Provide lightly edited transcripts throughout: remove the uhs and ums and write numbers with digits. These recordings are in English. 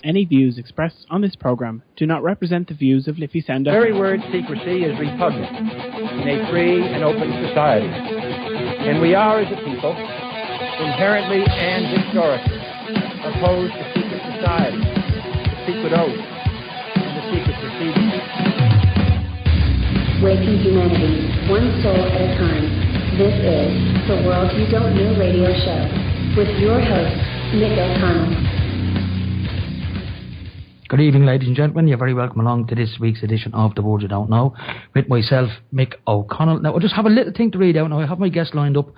Any views expressed on this program do not represent the views of Liffeysound. The very word secrecy is repugnant in a free and open society. And we are, as a people, inherently and historically opposed to secret society, secret oaths, and the secret proceedings. Waking humanity, one soul at a time. This is the World You Don't Know radio show with your host, Nick O'Connell. Good evening, ladies and gentlemen. You're very welcome along to this week's edition of The World You Don't Know with myself, Mick O'Connell. Now, I just have a little thing to read out. Now, I have my guest lined up,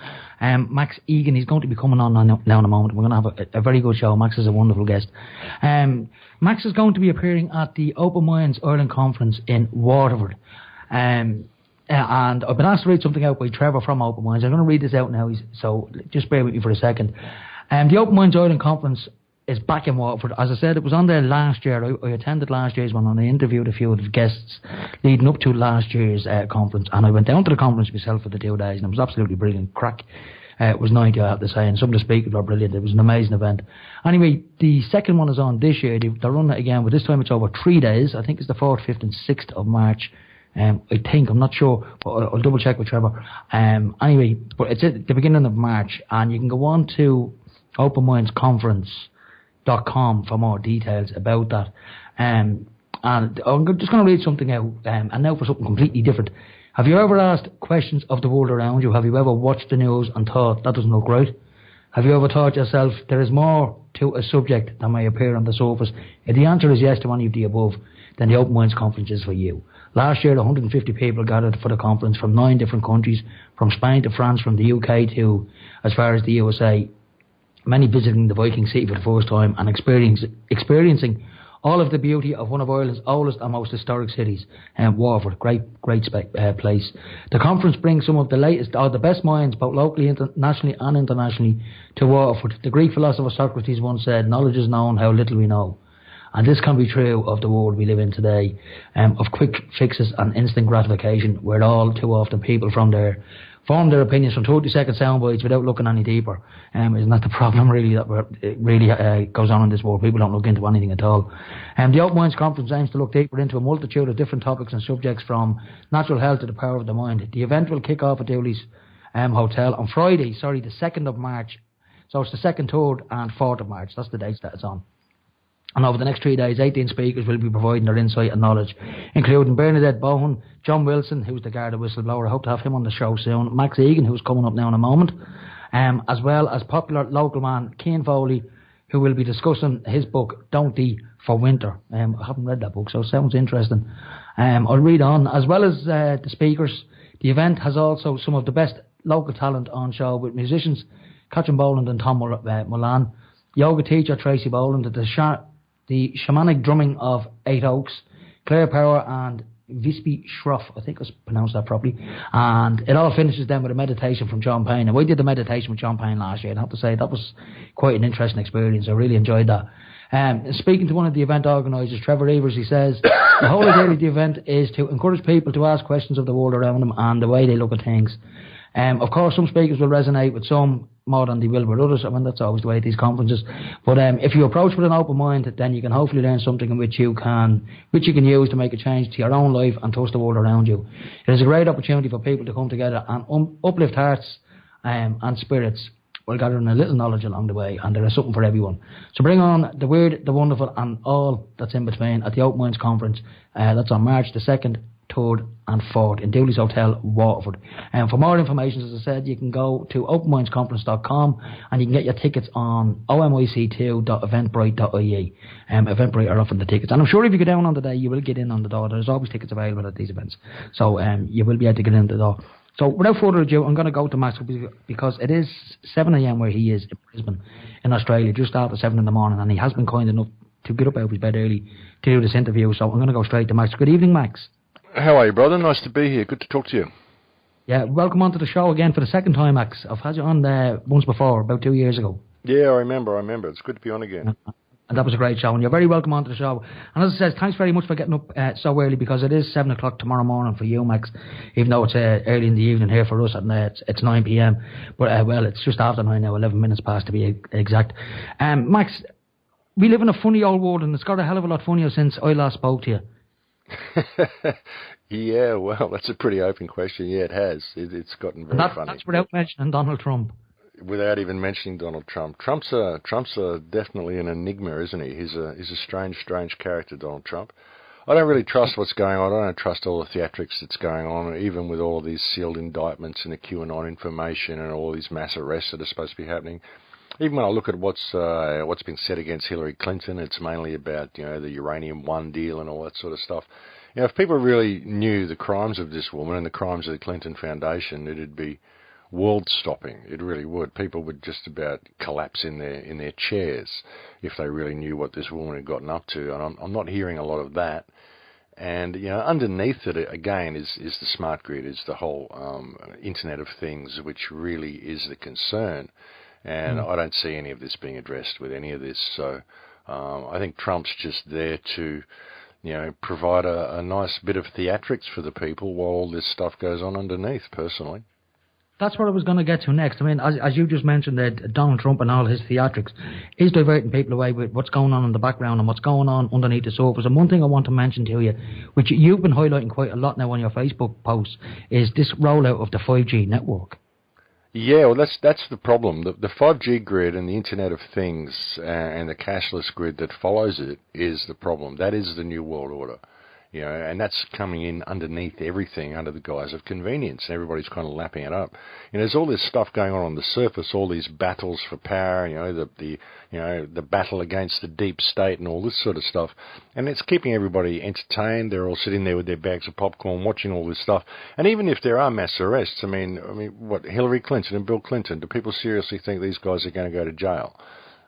Max Igan. He's going to be coming on now in a moment. We're going to have a very good show. Max is a wonderful guest. Max is going to be appearing at the Open Minds Ireland Conference in Waterford. And I've been asked to read something out by Trevor from Open Minds. I'm going to read this out now, so just bear with me for a second. The Open Minds Ireland Conference is back in Waterford. As I said, it was on there last year. I attended last year's one, and I interviewed a few of the guests leading up to last year's conference, and I went down to the conference myself for the 2 days, and it was absolutely brilliant. Crack. It was 90, I have to say, and some of the speakers were brilliant. It was an amazing event. Anyway, the second one is on this year. They're running it again, but this time it's over 3 days. I think it's the 4th, 5th and 6th of March. I think, I'm not sure, but I'll double check with Trevor. Anyway, but it's at the beginning of March, and you can go on to openmindsconference.com for more details about that. And I'm just going to read something out, and now for something completely different. Have you ever asked questions of the world around you? Have you ever watched the news and thought, that doesn't look right? Have you ever thought yourself, there is more to a subject than may appear on the surface? If the answer is yes to any of the above, then the Open Minds Conference is for you. Last year, 150 people gathered for the conference from 9 different countries, from Spain to France, from the UK to as far as the USA. Many visiting the Viking City for the first time and experiencing all of the beauty of one of Ireland's oldest and most historic cities, Waterford. Great place. The conference brings some of the latest or the best minds, both locally, nationally and internationally, to Waterford. The Greek philosopher Socrates once said, "Knowledge is known how little we know." And this can be true of the world we live in today, of quick fixes and instant gratification, where all too often people form their opinions from 30-second sound bites without looking any deeper. Isn't that the problem really that goes on in this world? People don't look into anything at all. The Open Minds Conference aims to look deeper into a multitude of different topics and subjects, from natural health to the power of the mind. The event will kick off at Dooley's Hotel on Friday, the 2nd of March. So it's the 2nd, 3rd and 4th of March. That's the dates that it's on. And over the next 3 days, 18 speakers will be providing their insight and knowledge, including Bernadette Bohan, John Wilson, who's the Garda whistleblower. I hope to have him on the show soon. Max Igan, who's coming up now in a moment, as well as popular local man Cian Foley, who will be discussing his book, Don't Thee for Winter. I haven't read that book, so it sounds interesting. I'll read on. As well as the speakers, the event has also some of the best local talent on show, with musicians Catherine Boland and Tom Mullane, yoga teacher Tracy Boland, the shamanic drumming of 8 Oaks, Claire Power and Visby Schroff, I think I pronounced that properly. And it all finishes then with a meditation from John Payne. And we did the meditation with John Payne last year, and I have to say that was quite an interesting experience. I really enjoyed that. Speaking to one of the event organisers, Trevor Evers, he says, the whole idea of the event is to encourage people to ask questions of the world around them and the way they look at things. Of course, some speakers will resonate with some more than they will with others. I mean, that's always the way at these conferences. But if you approach with an open mind, then you can hopefully learn something in which you can use to make a change to your own life and touch the world around you. It is a great opportunity for people to come together and uplift hearts and spirits, while gathering a little knowledge along the way, and there is something for everyone. So bring on the weird, the wonderful, and all that's in between at the Open Minds Conference. That's on March the 2nd, 3rd and 4th in Dooley's Hotel, Waterford. And for more information, as I said, you can go to openmindsconference.com and you can get your tickets on omic2.eventbrite.ie. Eventbrite are offering the tickets. And I'm sure if you go down on the day, you will get in on the door. There's always tickets available at these events. So you will be able to get in the door. So without further ado, I'm going to go to Max, because it is 7 a.m. where he is in Brisbane, in Australia, just after 7 in the morning, and he has been kind enough to get up out of his bed early to do this interview. So I'm going to go straight to Max. Good evening, Max. How are you, brother? Nice to be here. Good to talk to you. Yeah, welcome onto the show again for the second time, Max. I've had you on once before, about 2 years ago. Yeah, I remember. It's good to be on again. And that was a great show, and you're very welcome onto the show. And as I said, thanks very much for getting up so early, because it is 7 o'clock tomorrow morning for you, Max, even though it's early in the evening here for us, and it's 9 p.m. But, well, it's just after 9 now, 11 minutes past to be exact. Max, we live in a funny old world, and it's got a hell of a lot funnier since I last spoke to you. Yeah, well, that's a pretty open question. Yeah, it has. It's gotten very funny. That's without mentioning Donald Trump. Without even mentioning Donald Trump. Trump's definitely an enigma, isn't he? He's a strange character, Donald Trump. I don't really trust what's going on. I don't trust all the theatrics that's going on, even with all these sealed indictments and the QAnon information and all these mass arrests that are supposed to be happening. Even when I look at what's been said against Hillary Clinton, it's mainly about, the Uranium One deal and all that sort of stuff. If people really knew the crimes of this woman and the crimes of the Clinton Foundation, it'd be world-stopping. It really would. People would just about collapse in their chairs if they really knew what this woman had gotten up to. And I'm not hearing a lot of that. And underneath it again is the smart grid, is the whole Internet of Things, which really is the concern. And I don't see any of this being addressed with any of this. So I think Trump's just there to provide a nice bit of theatrics for the people while all this stuff goes on underneath, personally. That's what I was going to get to next. I mean, as you just mentioned, that Donald Trump and all his theatrics is diverting people away with what's going on in the background and what's going on underneath the surface. And one thing I want to mention to you, which you've been highlighting quite a lot now on your Facebook posts, is this rollout of the 5G network. Yeah, well, that's the problem. The 5G grid and the Internet of Things and the cashless grid that follows it is the problem. That is the new world order. And that's coming in underneath everything under the guise of convenience. Everybody's kind of lapping it up. There's all this stuff going on the surface, all these battles for power, the battle against the deep state and all this sort of stuff. And it's keeping everybody entertained. They're all sitting there with their bags of popcorn watching all this stuff. And even if there are mass arrests, I mean, what, Hillary Clinton and Bill Clinton, do people seriously think these guys are going to go to jail?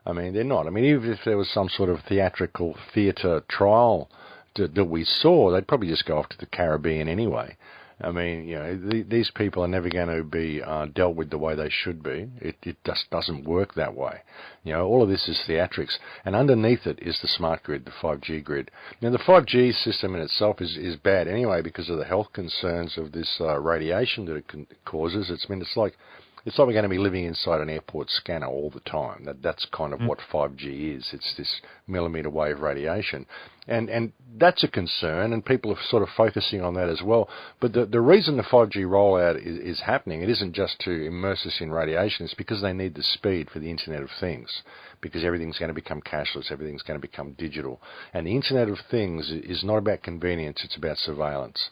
I mean, they're not. I mean, even if there was some sort of theatrical theatre trial that we saw, they'd probably just go off to the Caribbean anyway. I mean, these people are never going to be dealt with the way they should be. It just doesn't work that way. All of this is theatrics, and underneath it is the smart grid, the 5G grid. Now, the 5G system in itself is bad anyway because of the health concerns of this radiation that it causes. It's like we're going to be living inside an airport scanner all the time. That's kind of what 5G is. It's this millimetre wave radiation. And that's a concern, and people are sort of focusing on that as well. But the reason the 5G rollout is happening, it isn't just to immerse us in radiation, it's because they need the speed for the Internet of Things, because everything's going to become cashless, everything's going to become digital. And the Internet of Things is not about convenience, it's about surveillance.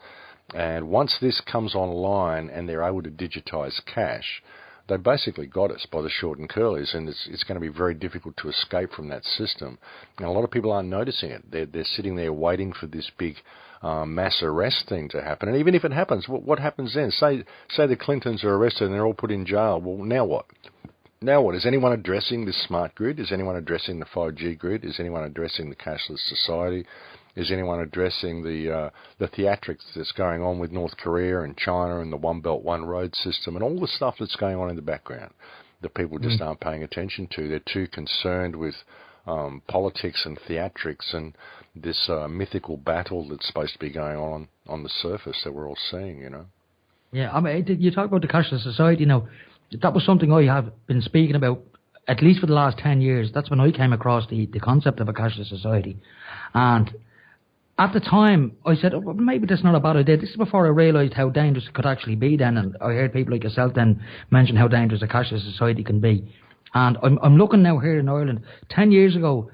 And once this comes online and they're able to digitise cash, they basically got us by the short and curlies, and it's going to be very difficult to escape from that system. And a lot of people aren't noticing it. They're sitting there waiting for this big mass arrest thing to happen. And even if it happens, what happens then? Say the Clintons are arrested and they're all put in jail. Well, now what? Now what? Is anyone addressing this smart grid? Is anyone addressing the 5G grid? Is anyone addressing the cashless society? Is anyone addressing the theatrics that's going on with North Korea and China and the One Belt, One Road system and all the stuff that's going on in the background that people just aren't paying attention to? They're too concerned with politics and theatrics and this mythical battle that's supposed to be going on the surface that we're all seeing, Yeah, I mean, you talk about the cashless society now. That was something I have been speaking about at least for the last 10 years. That's when I came across the concept of a cashless society. And at the time, I said, well, maybe that's not a bad idea. This is before I realised how dangerous it could actually be then. And I heard people like yourself then mention how dangerous a cashless society can be. And I'm looking now here in Ireland. 10 years ago,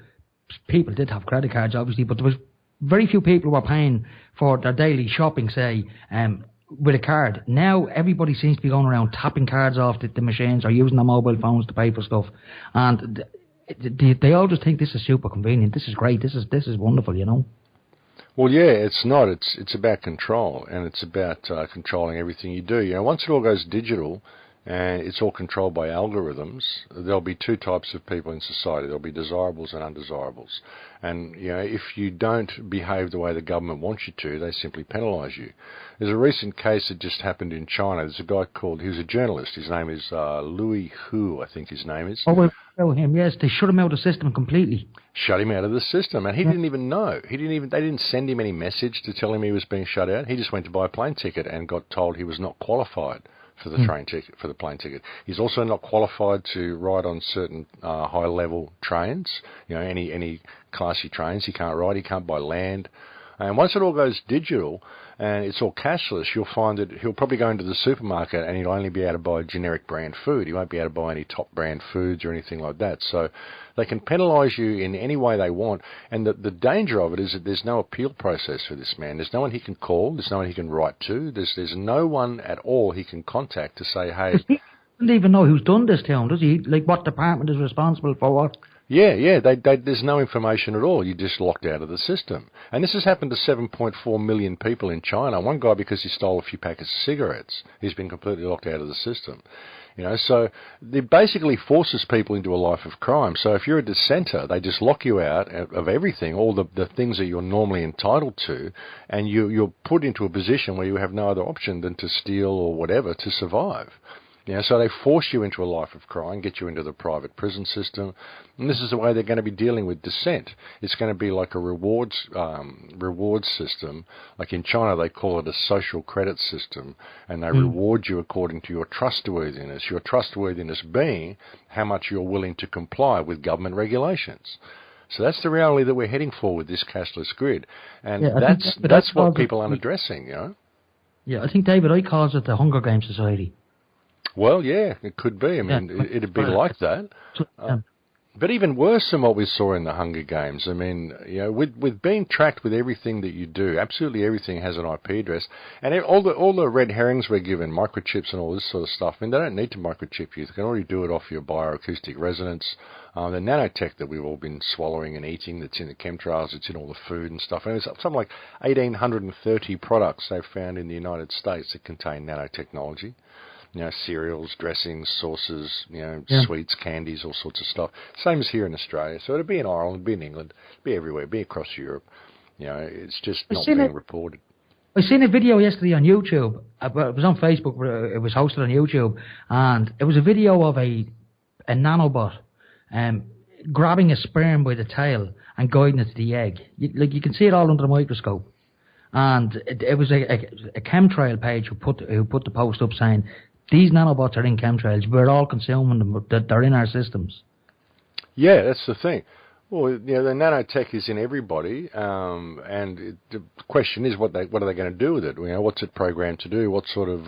people did have credit cards, obviously, but there was very few people who were paying for their daily shopping, say, with a card. Now everybody seems to be going around tapping cards off the machines or using their mobile phones to pay for stuff. And they all just think this is super convenient. This is great. This is wonderful, Well, yeah, it's not. It's about control, and it's about controlling everything you do. Once it all goes digital and it's all controlled by algorithms, there'll be two types of people in society. There'll be desirables and undesirables. And, if you don't behave the way the government wants you to, they simply penalise you. There's a recent case that just happened in China. There's a guy he was a journalist. His name is Louis Hu, I think his name is. Oh, well, him, yes. They shut him out of the system completely. Shut him out of the system, and he didn't even know. They didn't send him any message to tell him he was being shut out. He just went to buy a plane ticket and got told he was not qualified for the train ticket, for the plane ticket. He's also not qualified to ride on certain high-level trains. Any classy trains he can't ride. He can't buy land. And once it all goes digital and it's all cashless, you'll find that he'll probably go into the supermarket and he'll only be able to buy generic brand food. He won't be able to buy any top brand foods or anything like that. So they can penalise you in any way they want. And the danger of it is that there's no appeal process for this man. There's no one he can call. There's no one he can write to. There's no one at all he can contact to say, hey... He doesn't even know who's done this to him, does he? Like, what department is responsible for what? Yeah, there's no information at all. You're just locked out of the system. And this has happened to 7.4 million people in China. One guy, because he stole a few packets of cigarettes, he's been completely locked out of the system. So it basically forces people into a life of crime. So if you're a dissenter, they just lock you out of everything, all the things that you're normally entitled to, and you're put into a position where you have no other option than to steal or whatever to survive. So they force you into a life of crime, get you into the private prison system, and this is the way they're going to be dealing with dissent. It's going to be like a rewards system. Like in China, they call it a social credit system, and they reward you according to your trustworthiness. Your trustworthiness being how much you're willing to comply with government regulations. So that's the reality that we're heading for with this cashless grid, and that's what people aren't addressing. Yeah, I think David Icke calls it the Hunger Games Society. Well, yeah, it could be. I mean, it'd be like that. But even worse than what we saw in the Hunger Games. I mean, with being tracked with everything that you do, absolutely everything has an IP address. And all the red herrings we're given, microchips and all this sort of stuff, I mean, they don't need to microchip you. They can already do it off your bioacoustic resonance. The nanotech that we've all been swallowing and eating, that's in the chemtrails, it's in all the food and stuff. And it's something like 1,830 products they've found in the United States that contain nanotechnology. Cereals, dressings, sauces, sweets, candies, all sorts of stuff. Same as here in Australia. So it'd be in Ireland, it'd be in England, it'd be everywhere, it'd be across Europe. It's just not being reported. I seen a video yesterday on YouTube. It was on Facebook, but it was hosted on YouTube, and it was a video of a nanobot grabbing a sperm by the tail and guiding it to the egg. You can see it all under the microscope. And it was a chemtrail page who put the post up saying, these nanobots are in chemtrails. We're all consuming them. They're in our systems. Yeah, that's the thing. Well, the nanotech is in everybody, and the question is, what are they going to do with it? What's it programmed to do? What sort of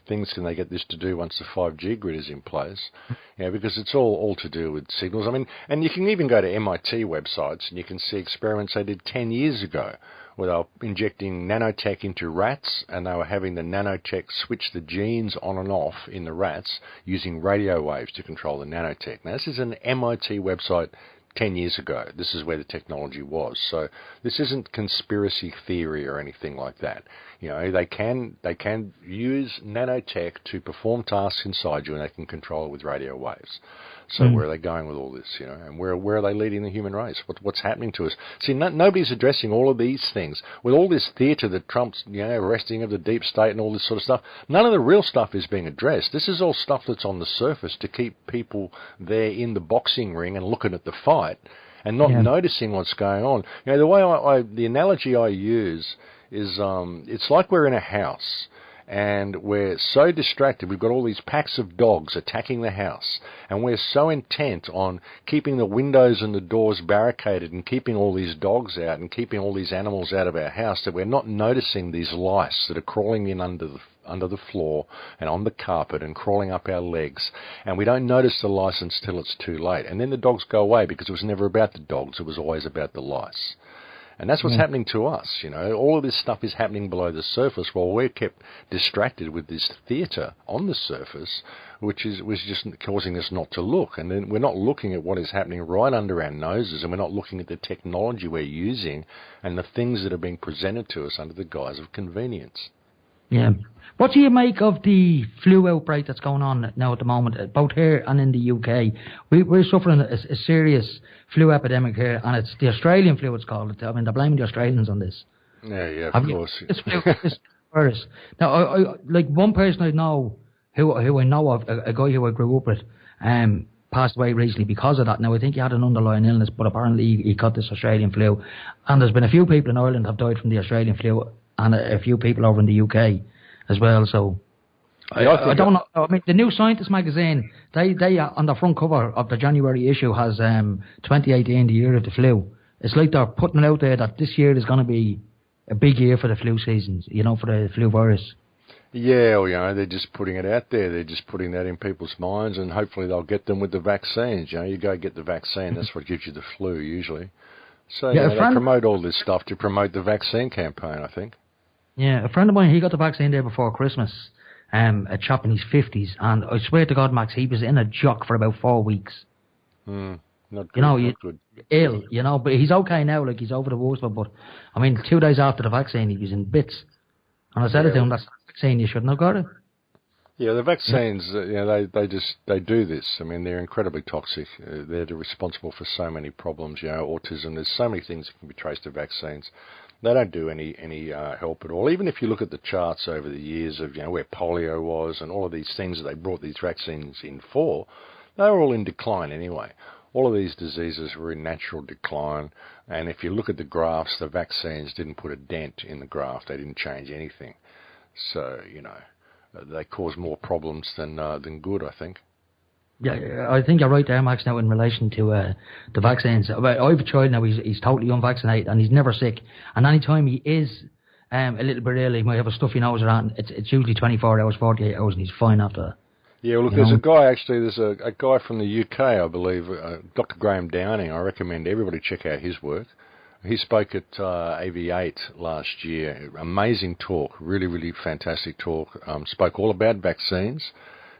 things can they get this to do once the 5G grid is in place? Because it's all to do with signals. I mean, and you can even go to MIT websites and you can see experiments they did 10 years ago, where they were injecting nanotech into rats, and they were having the nanotech switch the genes on and off in the rats using radio waves to control the nanotech. Now, this is an MIT website 10 years ago. This is where the technology was. So this isn't conspiracy theory or anything like that. They can use nanotech to perform tasks inside you, and they can control it with radio waves. So where are they going with all this, and where are they leading the human race? What's happening to us? See, nobody's addressing all of these things. With all this theatre that Trump's, arresting of the deep state and all this sort of stuff, none of the real stuff is being addressed. This is all stuff that's on the surface to keep people there in the boxing ring and looking at the fight and not noticing what's going on. The way the analogy I use is, it's like we're in a house, and we're so distracted. We've got all these packs of dogs attacking the house, and we're so intent on keeping the windows and the doors barricaded and keeping all these dogs out and keeping all these animals out of our house that we're not noticing these lice that are crawling in under the floor and on the carpet and crawling up our legs, and we don't notice the lice until it's too late. And then the dogs go away because it was never about the dogs, it was always about the lice. And that's what's happening to us, All of this stuff is happening below the surface while we're kept distracted with this theatre on the surface, which was just causing us not to look. And then we're not looking at what is happening right under our noses, and we're not looking at the technology we're using and the things that are being presented to us under the guise of convenience. Yeah. What do you make of the flu outbreak that's going on now at the moment, both here and in the UK? We're suffering a serious flu epidemic here, and it's the Australian flu, it's called. I mean, they're blaming the Australians on this. Yeah, of course. This virus. Now, I like one person I know who I know of, a guy who I grew up with, passed away recently because of that. Now, I think he had an underlying illness, but apparently he caught this Australian flu. And there's been a few people in Ireland have died from the Australian flu, and a few people over in the UK as well. So I don't know. I mean, the New Scientist magazine, they on the front cover of the January issue has 2018, the year of the flu. It's like they're putting it out there that this year is going to be a big year for the flu seasons, for the flu virus. Yeah, well, they're just putting it out there. They're just putting that in people's minds, and hopefully they'll get them with the vaccines. You go get the vaccine, that's what gives you the flu usually. So they promote all this stuff to promote the vaccine campaign, I think. Yeah, a friend of mine, he got the vaccine there before Christmas. A chap in his 50s, and I swear to God, Max, he was in a jock for about 4 weeks. Not good, not good. Ill, but he's okay now, like he's over the worst of it, but, I mean, 2 days after the vaccine, he was in bits. And I said to him, that's the vaccine, you shouldn't have got it. Yeah, the vaccines, they do this. I mean, they're incredibly toxic. They're responsible for so many problems, autism. There's so many things that can be traced to vaccines. They don't do any help at all. Even if you look at the charts over the years of where polio was and all of these things that they brought these vaccines in for, they were all in decline anyway. All of these diseases were in natural decline, and if you look at the graphs, the vaccines didn't put a dent in the graph. They didn't change anything. So they cause more problems than good, I think. Yeah, I think you're right there, Max, now in relation to the vaccines. I have a child now, he's totally unvaccinated and he's never sick. And any time he is a little bit ill, he might have a stuffy nose around, it's usually 24 hours, 48 hours, and he's fine after that. Yeah, well, look, there's a guy from the UK, I believe, Dr. Graham Downing. I recommend everybody check out his work. He spoke at AV8 last year. Amazing talk, really, really fantastic talk. Spoke all about vaccines.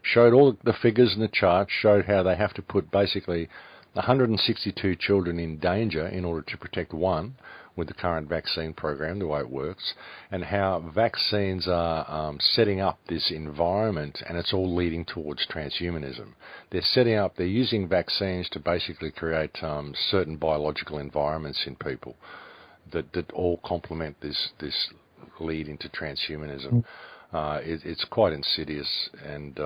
Showed all the figures and the charts, showed how they have to put basically 162 children in danger in order to protect one with the current vaccine program, the way it works, and how vaccines are setting up this environment, and it's all leading towards transhumanism. They're using vaccines to basically create certain biological environments in people that all complement this lead into transhumanism. It's quite insidious, and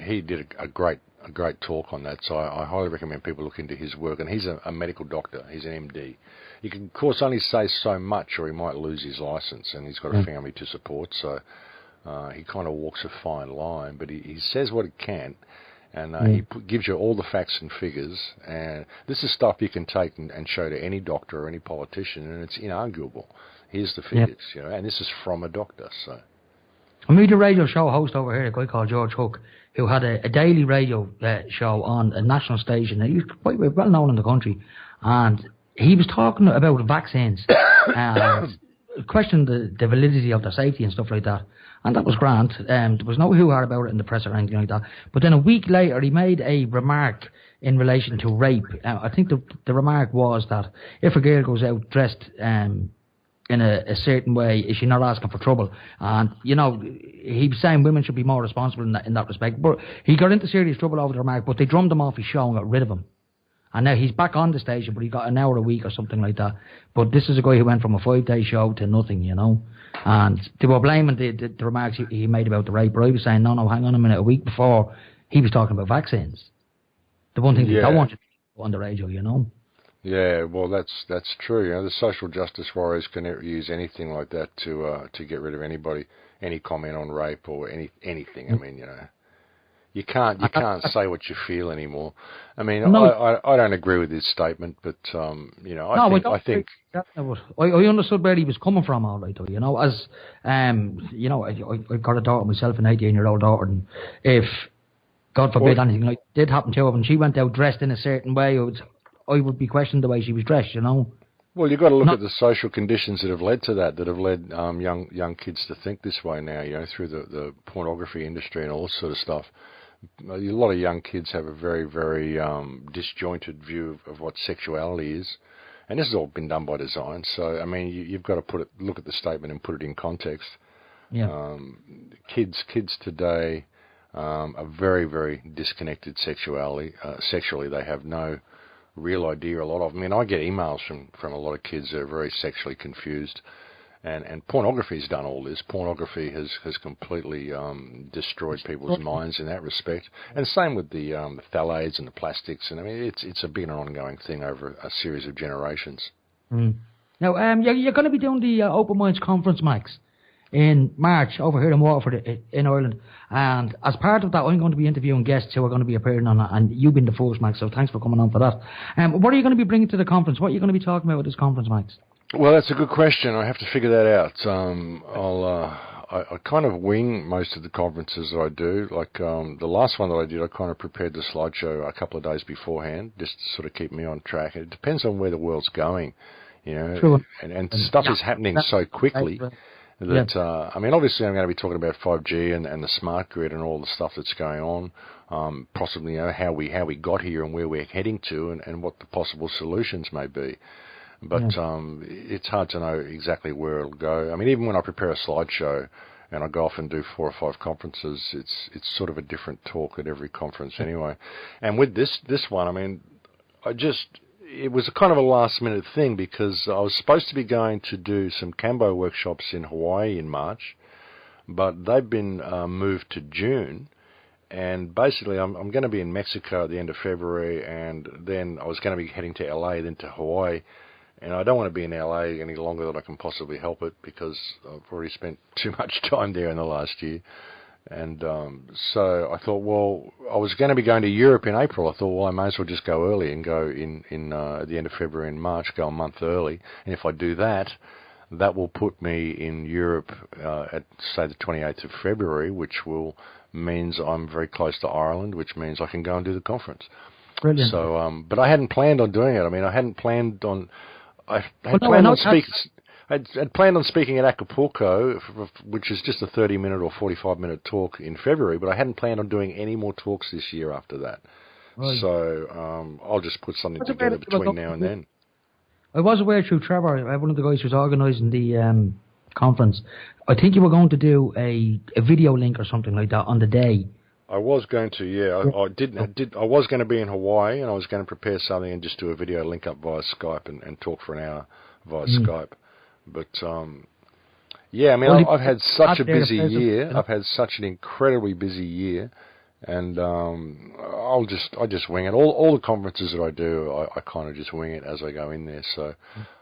he did a great talk on that, so I highly recommend people look into his work. And he's a medical doctor, he's an MD. He can, of course, only say so much or he might lose his license, and he's got a family to support, so he kind of walks a fine line, but he says what he can, and he gives you all the facts and figures, and this is stuff you can take and show to any doctor or any politician, and it's inarguable. Here's the figures, and this is from a doctor, so... I meet a radio show host over here, a guy called George Hook, who had a daily radio show on a national station. He was quite well known in the country, and he was talking about vaccines and questioned the validity of their safety and stuff like that. And that was grand. There was no hoo-ha about it in the press or anything like that. But then a week later, he made a remark in relation to rape. I think the remark was that if a girl goes out dressed in a certain way, is she not asking for trouble? And, he was saying women should be more responsible in that respect. But he got into serious trouble over the remark, but they drummed him off his show and got rid of him. And now he's back on the station, but he got an hour a week or something like that. But this is a guy who went from a 5-day show to nothing, And they were blaming the remarks he made about the rape. But I was saying, no, hang on a minute. A week before, he was talking about vaccines. The one thing they don't want you to do on the radio, Yeah, well, that's true. The social justice warriors can use anything like that to get rid of anybody, any comment on rape or anything. I mean, you can't say what you feel anymore. I mean, I don't agree with his statement, but I think. I understood where he was coming from, all right, though. As I've got a daughter myself, an 18-year-old daughter, and if God forbid anything like did happen to her, and she went out dressed in a certain way, I would be questioning the way she was dressed, Well, you've got to look at the social conditions that have led to that have led young kids to think this way now, through the pornography industry and all this sort of stuff. A lot of young kids have a very, very disjointed view of what sexuality is. And this has all been done by design. So, I mean, you've got to look at the statement and put it in context. Yeah. Kids today are very, very disconnected sexually. They have no real idea, a lot of them. I mean, I get emails from a lot of kids that are very sexually confused, and pornography's done all this. Pornography has completely destroyed people's minds in that respect, and same with the phthalates and the plastics, and I mean, it's been an ongoing thing over a series of generations. Now, you're going to be doing the Open Minds conference, Max, in March over here in Waterford in Ireland. And as part of that, I'm going to be interviewing guests who are going to be appearing on it, and you've been the first, Max, so thanks for coming on for that. What are you going to be bringing to the conference? What are you going to be talking about at this conference, Max? Well, that's a good question. I have to figure that out. I kind of wing most of the conferences that I do. Like the last one that I did, I kind of prepared the slideshow a couple of days beforehand, just to sort of keep me on track. It depends on where the world's going, you know, True. and stuff is happening so quickly. That I mean, obviously, I'm going to be talking about 5G and the smart grid and all the stuff that's going on. Possibly, you know, how we got here and where we're heading to, and what the possible solutions may be. But it's hard to know exactly where it'll go. I mean, even when I prepare a slideshow and I go off and do 4 or 5 conferences, it's sort of a different talk at every conference anyway. And with this one, I mean, it was a kind of a last-minute thing because I was supposed to be going to do some Cambo workshops in Hawaii in March, but they've been moved to June. And basically, I'm going to be in Mexico at the end of February, and then I was going to be heading to LA, then to Hawaii. And I don't want to be in LA any longer than I can possibly help it because I've already spent too much time there in the last year. And so I thought, well, I was going to be going to Europe in April. I thought, well, I may as well just go early and go in at the end of February and March, go a month early. And if I do that, that will put me in Europe at, say, the 28th of February, which means I'm very close to Ireland, which means I can go and do the conference. Brilliant. So, but I hadn't planned on doing it. I mean, I hadn't planned on... I had planned on speaking at Acapulco, which is just a 30-minute or 45-minute talk in February, but I hadn't planned on doing any more talks this year after that. Right. So I'll just put something together between now and then. I was aware through Trevor, one of the guys who was organising the conference. I think you were going to do a video link or something like that on the day. I was going to, yeah. I was going to be in Hawaii, and I was going to prepare something and just do a video link up via Skype and talk for an hour via Skype. But yeah, I mean, I've had such a busy year. I've had such an incredibly busy year, and I just wing it. All the conferences that I do, I kind of just wing it as I go in there. So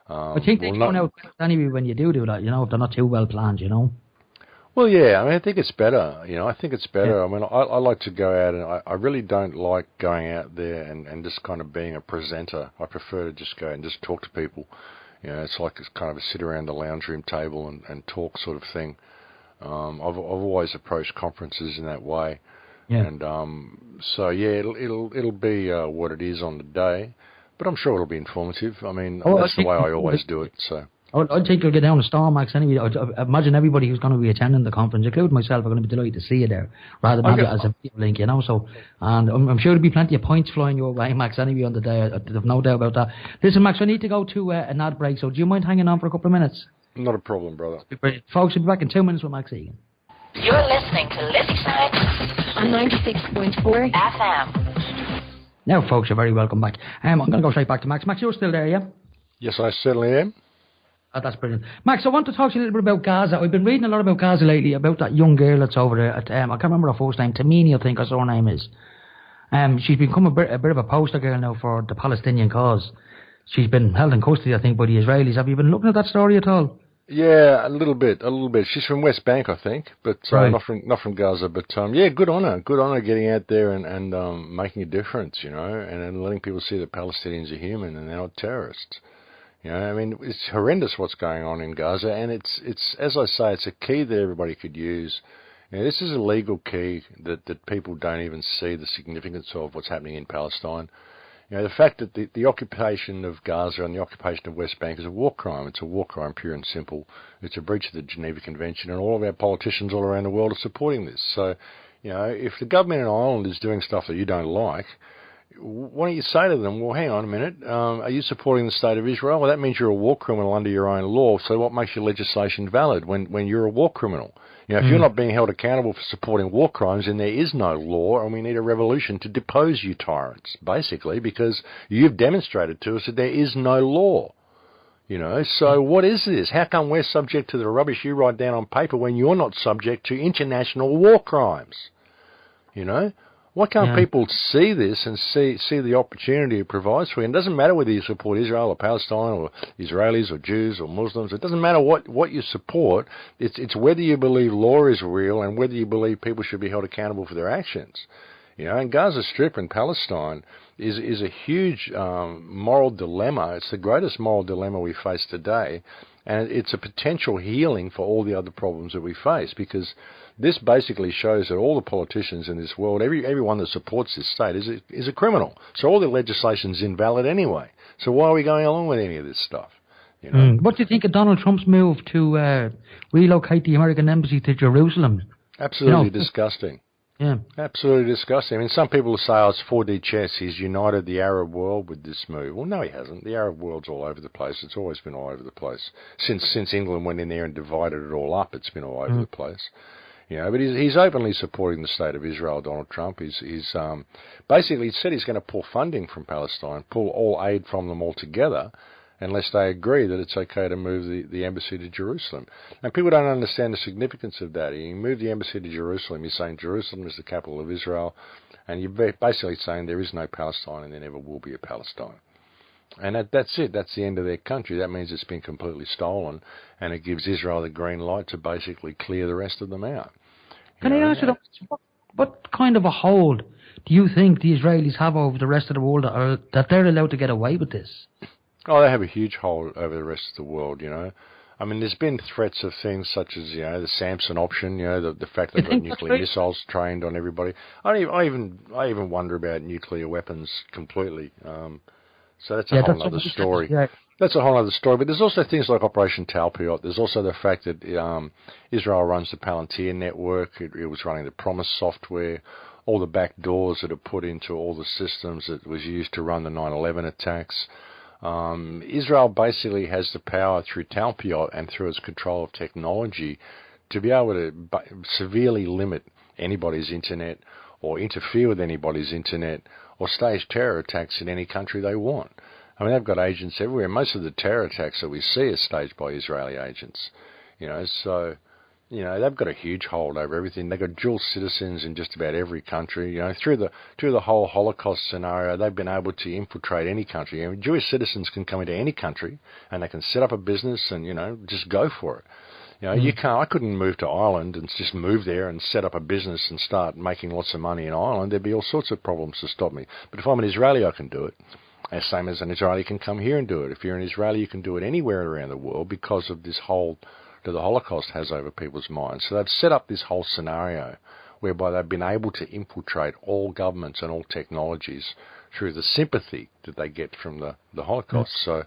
I think they don't out anyway when you do that. You know, if they're not too well planned, you know. Well, yeah, I mean, I think it's better. You know, I think it's better. Yeah. I mean, I like to go out, and I really don't like going out there and just kind of being a presenter. I prefer to just go and just talk to people. You know, it's like it's kind of a sit around the lounge room table and talk sort of thing. I've always approached conferences in that way. Yeah. And so yeah, it'll be what it is on the day, but I'm sure it'll be informative. I mean, that's the way I always do it. So. I think you'll get down to Storm, Max, anyway. I imagine everybody who's going to be attending the conference, including myself, are going to be delighted to see you there, rather than have it as a video link, you know. So, and I'm sure there'll be plenty of points flying your way, Max, anyway, on the day. I've no doubt about that. Listen, Max, I need to go to an ad break, so do you mind hanging on for a couple of minutes? Not a problem, brother. Folks, we'll be back in 2 minutes with Max Egan. You're listening to Liffeysound on 96.4 FM. Now, folks, you're very welcome back. I'm going to go straight back to Max. Max, you're still there, yeah? Yes, I certainly am. Oh, that's brilliant. Max, I want to talk to you a little bit about Gaza. I've been reading a lot about Gaza lately, about that young girl that's over there. I can't remember her first name. Tamini, I think her surname is. She's become a bit of a poster girl now for the Palestinian cause. She's been held in custody, I think, by the Israelis. Have you been looking at that story at all? Yeah, a little bit. She's from West Bank, I think, but right. not from Gaza. But yeah, good on her getting out there and making a difference, you know, and letting people see that Palestinians are human and they're not terrorists. You know, I mean, it's horrendous what's going on in Gaza, and it's as I say, it's a key that everybody could use. You know, this is a legal key that people don't even see the significance of what's happening in Palestine. You know, the fact that the occupation of Gaza and the occupation of West Bank is a war crime. It's a war crime, pure and simple. It's a breach of the Geneva Convention, and all of our politicians all around the world are supporting this. So, you know, if the government in Ireland is doing stuff that you don't like, why don't you say to them, well, hang on a minute, are you supporting the State of Israel? Well, that means you're a war criminal under your own law, so what makes your legislation valid when you're a war criminal? You know, if you're not being held accountable for supporting war crimes, then there is no law, and we need a revolution to depose you tyrants, basically, because you've demonstrated to us that there is no law. You know, so what is this? How come we're subject to the rubbish you write down on paper when you're not subject to international war crimes? You know? Why can't people see this and see the opportunity it provides for you? And it doesn't matter whether you support Israel or Palestine or Israelis or Jews or Muslims. It doesn't matter what you support. It's whether you believe law is real and whether you believe people should be held accountable for their actions. You know, and Gaza Strip in Palestine is a huge moral dilemma. It's the greatest moral dilemma we face today, and it's a potential healing for all the other problems that we face, because this basically shows that all the politicians in this world, everyone that supports this state is a criminal. So all the legislation's invalid anyway. So why are we going along with any of this stuff? You know? What do you think of Donald Trump's move to relocate the American embassy to Jerusalem? Absolutely disgusting. Yeah. Absolutely disgusting. I mean, some people say, it's 4D chess. He's united the Arab world with this move. Well, no, he hasn't. The Arab world's all over the place. It's always been all over the place. Since England went in there and divided it all up, it's been all over the place. You know, but he's openly supporting the state of Israel, Donald Trump. He's basically said he's going to pull funding from Palestine, pull all aid from them altogether, unless they agree that it's okay to move the embassy to Jerusalem. And people don't understand the significance of that. You move the embassy to Jerusalem, you're saying Jerusalem is the capital of Israel, and you're basically saying there is no Palestine and there never will be a Palestine. And that's it. That's the end of their country. That means it's been completely stolen, and it gives Israel the green light to basically clear the rest of them out. Can I ask you, what kind of a hold do you think the Israelis have over the rest of the world that they're allowed to get away with this? Oh, they have a huge hold over the rest of the world, you know. I mean, there's been threats of things such as, you know, the Samson option, you know, the fact they've got nuclear missiles trained on everybody. I even wonder about nuclear weapons completely. So that's a whole other story. Yeah. That's a whole other story. But there's also things like Operation Talpiot. There's also the fact that Israel runs the Palantir network. It was running the Promise software, all the back doors that are put into all the systems that was used to run the 9/11 attacks. Israel basically has the power through Talpiot and through its control of technology to be able to severely limit anybody's internet or interfere with anybody's internet or stage terror attacks in any country they want. I mean, they've got agents everywhere. Most of the terror attacks that we see are staged by Israeli agents. You know, so, you know, they've got a huge hold over everything. They've got dual citizens in just about every country. You know, through the whole Holocaust scenario, they've been able to infiltrate any country. I mean, Jewish citizens can come into any country and they can set up a business and, you know, just go for it. You know, you can't. I couldn't move to Ireland and just move there and set up a business and start making lots of money in Ireland. There'd be all sorts of problems to stop me. But if I'm an Israeli, I can do it. As same as an Israeli can come here and do it. If you're an Israeli, you can do it anywhere around the world because of this hold that the Holocaust has over people's minds. So they've set up this whole scenario whereby they've been able to infiltrate all governments and all technologies through the sympathy that they get from the Holocaust. So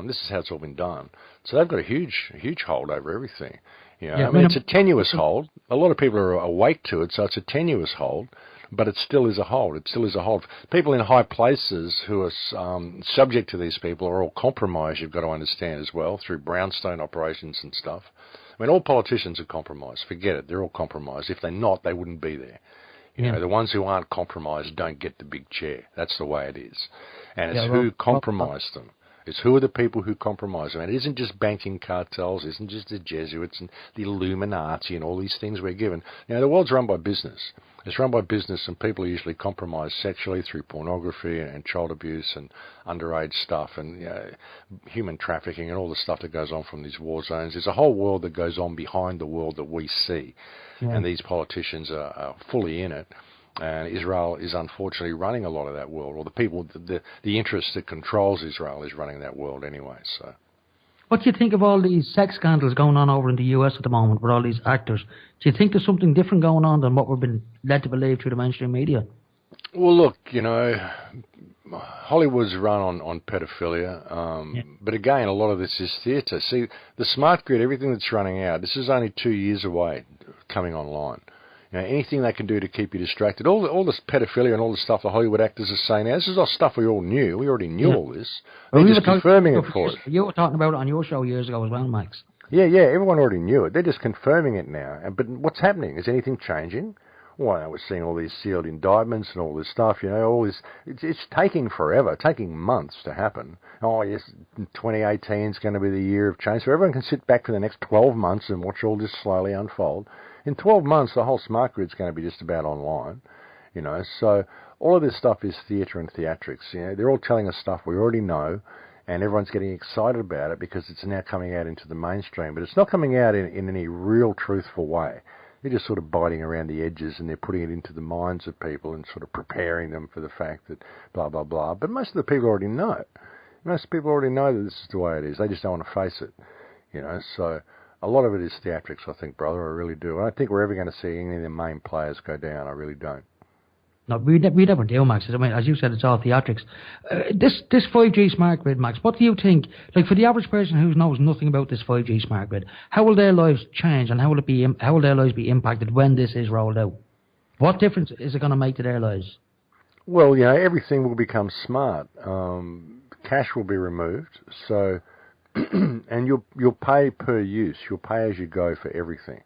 this is how it's all been done. So they've got a huge hold over everything. You know, I mean, it's a tenuous hold. A lot of people are awake to it, so it's a tenuous hold, but it still is a hold. It still is a hold. People in high places who are subject to these people are all compromised, you've got to understand as well, through brownstone operations and stuff. I mean, all politicians are compromised. Forget it. They're all compromised. If they're not, they wouldn't be there. You know, the ones who aren't compromised don't get the big chair. That's the way it is. And it's who compromised them. It's who are the people who compromise them. And it isn't just banking cartels, it isn't just the Jesuits and the Illuminati and all these things we're given. You know, the world's run by business. It's run by business, and people are usually compromised sexually through pornography and child abuse and underage stuff and, you know, human trafficking and all the stuff that goes on from these war zones. There's a whole world that goes on behind the world that we see. And these politicians are fully in it. And Israel is unfortunately running a lot of that world, or the people, the interest that controls Israel is running that world anyway. So, what do you think of all these sex scandals going on over in the US at the moment with all these actors? Do you think there's something different going on than what we've been led to believe through the mainstream media? Well, look, you know, Hollywood's run on pedophilia, but again, a lot of this is theatre. See, the smart grid, everything that's running out, this is only 2 years away coming online. You know, anything they can do to keep you distracted. All this pedophilia and all the stuff the Hollywood actors are saying now, this is all stuff we all knew. We already knew all this. They're just confirming it for us. You were talking about it on your show years ago as well, Max. Yeah, everyone already knew it. They're just confirming it now. But what's happening? Is anything changing? Well, we're seeing all these sealed indictments and all this stuff, you know, all this. It's taking forever, taking months to happen. Oh, yes, 2018 is going to be the year of change. So everyone can sit back for the next 12 months and watch all this slowly unfold. In 12 months, the whole smart grid's going to be just about online. You know, so all of this stuff is theatre and theatrics. You know, they're all telling us stuff we already know, and everyone's getting excited about it because it's now coming out into the mainstream. But it's not coming out in any real truthful way. They're just sort of biting around the edges, and they're putting it into the minds of people and sort of preparing them for the fact that blah, blah, blah. But most of the people already know. Most people already know that this is the way it is. They just don't want to face it. You know, so a lot of it is theatrics, I think, brother. I really do. I don't think we're ever going to see any of the main players go down. I really don't. No, we never do, Max. I mean, as you said, it's all theatrics. This 5G smart grid, Max, what do you think, like for the average person who knows nothing about this 5G smart grid, how will their lives change and how will their lives be impacted when this is rolled out? What difference is it going to make to their lives? Well, you know, everything will become smart. Cash will be removed, so and you'll pay per use. You'll pay as you go for everything.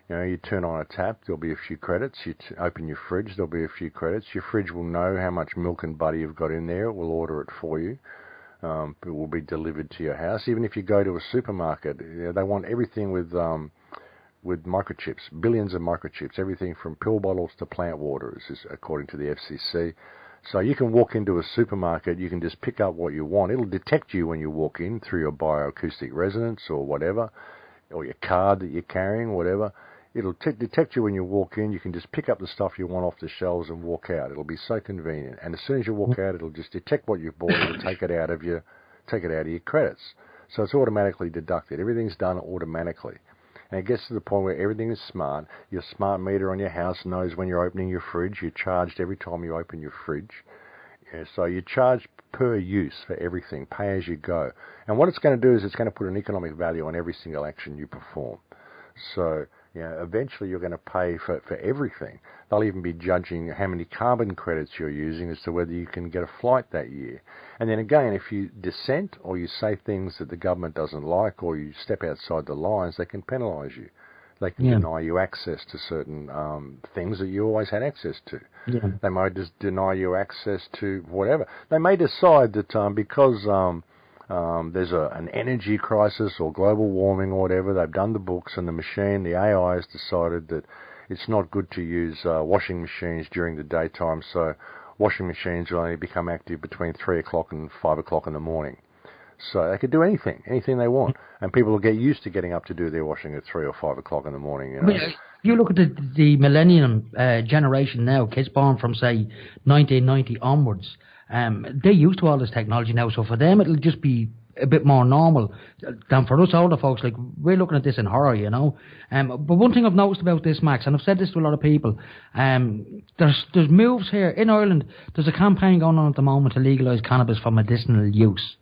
You know, you turn on a tap, there'll be a few credits. You open your fridge, there'll be a few credits. Your fridge will know how much milk and butter you've got in there. It will order it for you. It will be delivered to your house. Even if you go to a supermarket, you know, they want everything with microchips, billions of microchips, everything from pill bottles to plant water, is according to the FCC. So you can walk into a supermarket, you can just pick up what you want. It'll detect you when you walk in through your bioacoustic resonance or whatever, or your card that you're carrying, whatever. It'll detect you when you walk in. You can just pick up the stuff you want off the shelves and walk out. It'll be so convenient. And as soon as you walk out, it'll just detect what you've bought. It'll take it out of your credits. So it's automatically deducted. Everything's done automatically. And it gets to the point where everything is smart. Your smart meter on your house knows when you're opening your fridge. You're charged every time you open your fridge. Yeah, so you charge per use for everything, pay as you go. And what it's going to do is it's going to put an economic value on every single action you perform. So, you know, eventually you're going to pay for everything. They'll even be judging how many carbon credits you're using as to whether you can get a flight that year. And then again, if you dissent or you say things that the government doesn't like or you step outside the lines, they can penalise you. They can deny you access to certain things that you always had access to. Yeah. They might just deny you access to whatever. They may decide that because there's an energy crisis or global warming or whatever, they've done the books and the machine, the AI has decided that it's not good to use washing machines during the daytime, so washing machines will only become active between 3 o'clock and 5 o'clock in the morning. So they could do anything they want, and people will get used to getting up to do their washing at 3 or 5 o'clock in the morning. You know? If you look at the millennium generation now, kids born from, say, 1990 onwards, they're used to all this technology now, so for them it'll just be a bit more normal than for us older folks. Like, we're looking at this in horror, you know. But one thing I've noticed about this, Max, and I've said this to a lot of people, there's moves here in Ireland. There's a campaign going on at the moment to legalise cannabis for medicinal use.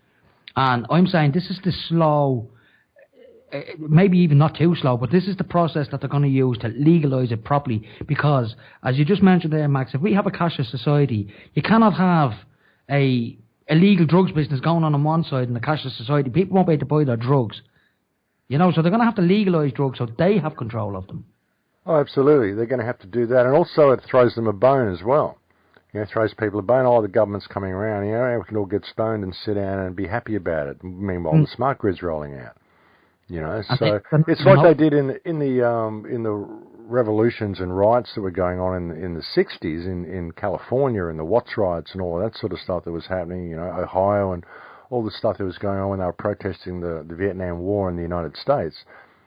And I'm saying this is the slow, maybe even not too slow, but this is the process that they're going to use to legalise it properly. Because, as you just mentioned there, Max, if we have a cashless society, you cannot have a illegal drugs business going on one side in the cashless society. People won't be able to buy their drugs. You know, so they're going to have to legalise drugs so they have control of them. Oh, absolutely. They're going to have to do that. And also it throws them a bone as well. You know, throws people a bone. Oh, the government's coming around. You know, we can all get stoned and sit down and be happy about it. Meanwhile, the smart grid's rolling out. You know, so it's like they did in the revolutions and riots that were going on in the 60s in California and the Watts riots and all of that sort of stuff that was happening. You know, Ohio and all the stuff that was going on when they were protesting the Vietnam War in the United States.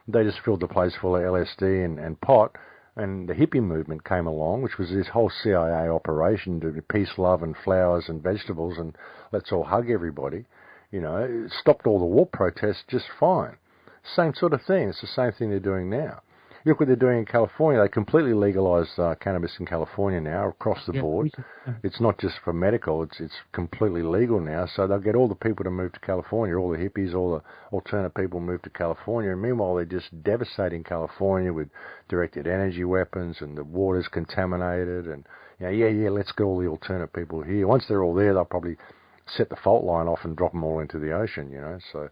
They just filled the place full of LSD and pot. And the hippie movement came along, which was this whole CIA operation to peace, love, and flowers and vegetables, and let's all hug everybody. You know, it stopped all the war protests just fine. Same sort of thing. It's the same thing they're doing now. Look what they're doing in California. They completely legalised cannabis in California now across the board. It's not just for medical. It's completely legal now. So they'll get all the people to move to California, all the hippies, all the alternate people move to California. And meanwhile, they're just devastating California with directed energy weapons and the water's contaminated. And, you know, let's get all the alternate people here. Once they're all there, they'll probably set the fault line off and drop them all into the ocean, you know. So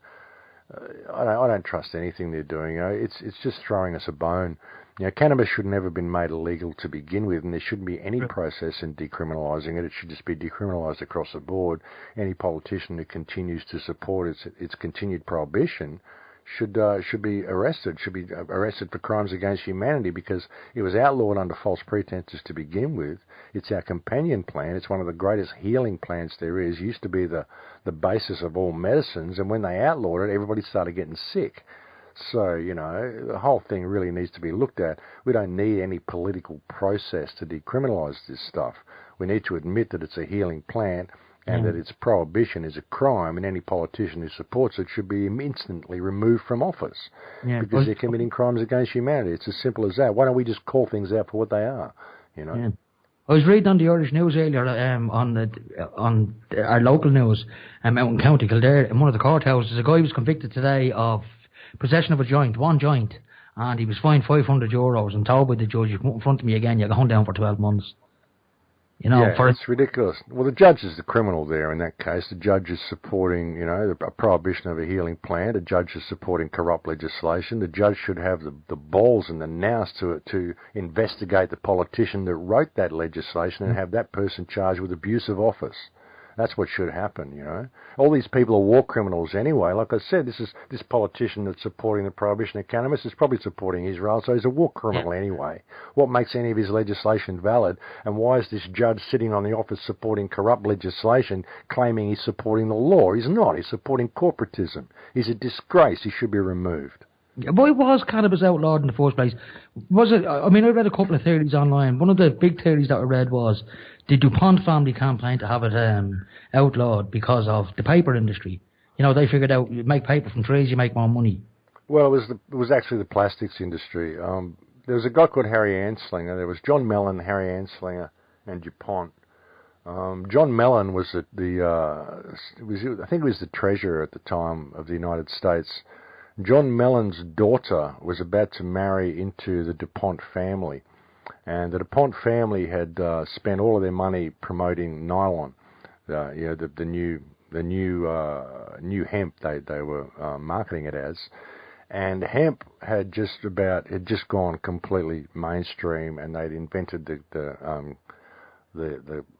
I don't trust anything they're doing. You know, it's just throwing us a bone. You know, cannabis should never have been made illegal to begin with, and there shouldn't be any process in decriminalising it. It should just be decriminalised across the board. Any politician who continues to support its continued prohibition should be arrested for crimes against humanity, because it was outlawed under false pretenses to begin with. It's our companion plant. It's one of the greatest healing plants there is. It used to be the basis of all medicines, and when they outlawed it, everybody started getting sick. So, the whole thing really needs to be looked at. We don't need any political process to decriminalise this stuff. We need to admit that it's a healing plant, and that its prohibition is a crime, and any politician who supports it should be instantly removed from office, because they're committing crimes against humanity. It's as simple as that. Why don't we just call things out for what they are, Yeah. I was reading on the Irish news earlier, on our local news, out in County Kildare, in one of the courthouses, a guy was convicted today of possession of one joint, and he was fined €500 and told by the judge, "You come up in front of me again, you're going down for 12 months." It's ridiculous. Well, the judge is the criminal there in that case. The judge is supporting, a prohibition of a healing plant. The judge is supporting corrupt legislation. The judge should have the balls and the nous to investigate the politician that wrote that legislation and have that person charged with abuse of office. That's what should happen, All these people are war criminals anyway. Like I said, this politician that's supporting the prohibition of cannabis is probably supporting Israel, so he's a war criminal anyway. What makes any of his legislation valid? And why is this judge sitting on the office supporting corrupt legislation, claiming he's supporting the law? He's not. He's supporting corporatism. He's a disgrace. He should be removed. Why was cannabis outlawed in the first place? Was it? I mean, I read a couple of theories online. One of the big theories that I read was the DuPont family campaign to have it outlawed because of the paper industry. They figured out you make paper from trees, you make more money. Well, it was actually the plastics industry. There was a guy called Harry Anslinger. There was John Mellon, Harry Anslinger, and DuPont. John Mellon was I think he was the treasurer at the time of the United States. John Mellon's daughter was about to marry into the DuPont family, and the DuPont family had spent all of their money promoting nylon, the new hemp they were marketing it as, and hemp had just gone completely mainstream, and they'd invented the